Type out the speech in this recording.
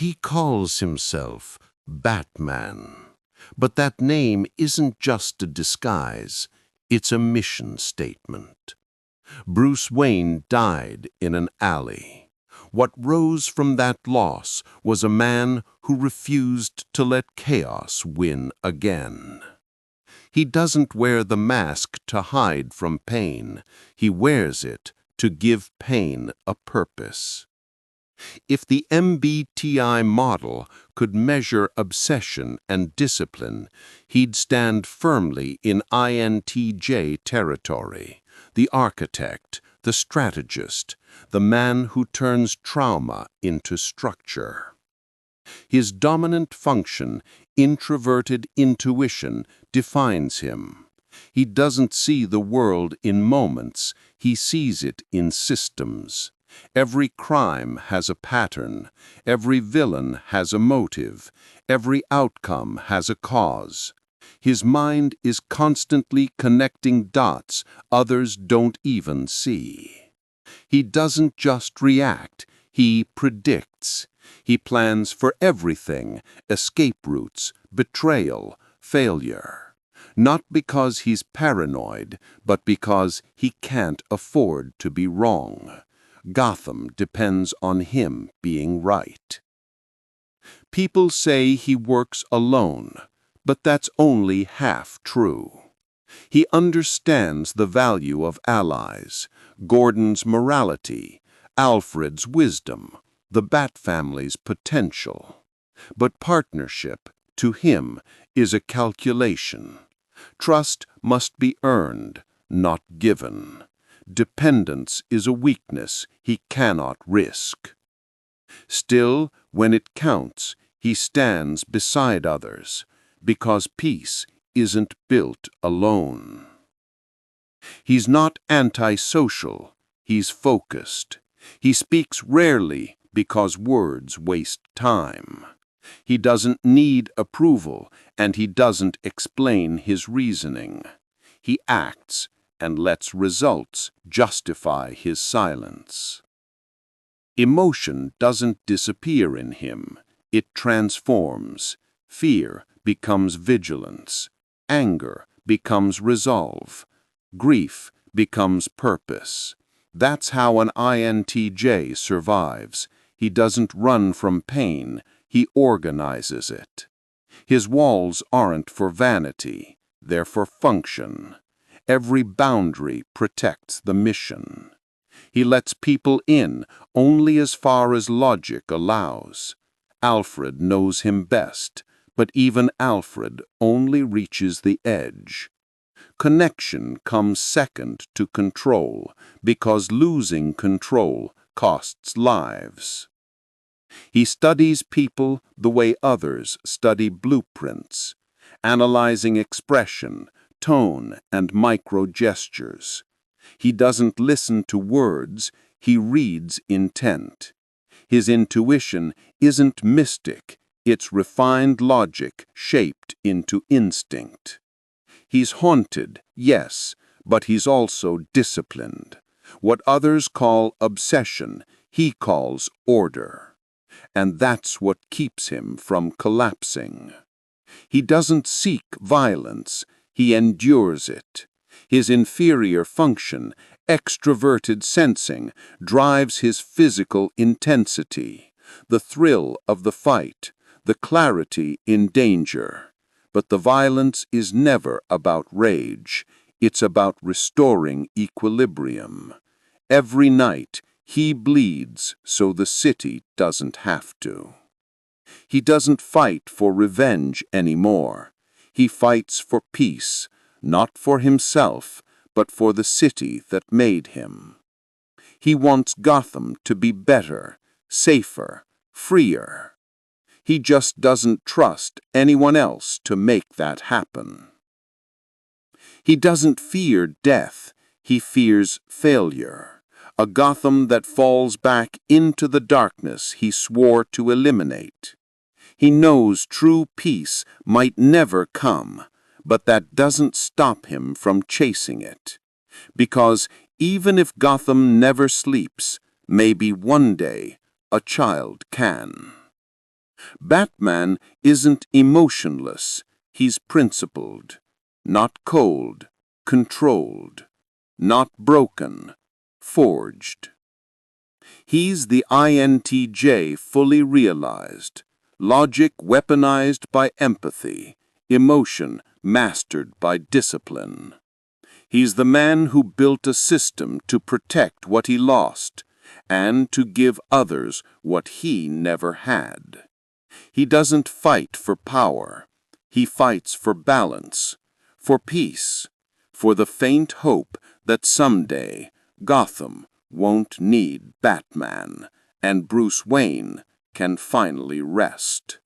He calls himself Batman. But that name isn't just a disguise, it's a mission statement. Bruce Wayne died in an alley. What rose from that loss was a man who refused to let chaos win again. He doesn't wear the mask to hide from pain. He wears it to give pain a purpose. If the MBTI model could measure obsession and discipline, he'd stand firmly in INTJ territory, the architect, the strategist, the man who turns trauma into structure. His dominant function, introverted intuition, defines him. He doesn't see the world in moments, he sees it in systems. Every crime has a pattern, every villain has a motive, every outcome has a cause. His mind is constantly connecting dots others don't even see. He doesn't just react, he predicts. He plans for everything, escape routes, betrayal, failure. Not because he's paranoid, but because he can't afford to be wrong. Gotham depends on him being right. People say he works alone, but that's only half true. He understands the value of allies, Gordon's morality, Alfred's wisdom, the Bat family's potential. But partnership, to him, is a calculation. Trust must be earned, not given. Dependence is a weakness he cannot risk. Still, when it counts, he stands beside others, because peace isn't built alone. He's not antisocial, he's focused. He speaks rarely because words waste time. He doesn't need approval, and he doesn't explain his reasoning. He acts and lets results justify his silence. Emotion doesn't disappear in him, it transforms. Fear becomes vigilance, anger becomes resolve, grief becomes purpose. That's how an INTJ survives. He doesn't run from pain, he organizes it. His walls aren't for vanity, they're for function. Every boundary protects the mission. He lets people in only as far as logic allows. Alfred knows him best, but even Alfred only reaches the edge. Connection comes second to control, because losing control costs lives. He studies people the way others study blueprints, analyzing expression, tone, and micro-gestures. He doesn't listen to words, he reads intent. His intuition isn't mystic, it's refined logic shaped into instinct. He's haunted, yes, but he's also disciplined. What others call obsession, he calls order. And that's what keeps him from collapsing. He doesn't seek violence, he endures it. His inferior function, extroverted sensing, drives his physical intensity, the thrill of the fight, the clarity in danger. But the violence is never about rage, it's about restoring equilibrium. Every night, he bleeds so the city doesn't have to. He doesn't fight for revenge anymore. He fights for peace, not for himself, but for the city that made him. He wants Gotham to be better, safer, freer. He just doesn't trust anyone else to make that happen. He doesn't fear death, he fears failure, a Gotham that falls back into the darkness he swore to eliminate. He knows true peace might never come, but that doesn't stop him from chasing it. Because even if Gotham never sleeps, maybe one day a child can. Batman isn't emotionless, he's principled. Not cold, controlled. Not broken, forged. He's the INTJ fully realized, logic weaponized by empathy, emotion mastered by discipline. He's the man who built a system to protect what he lost and to give others what he never had. He doesn't fight for power. He fights for balance, for peace, for the faint hope that someday Gotham won't need Batman and Bruce Wayne can finally rest.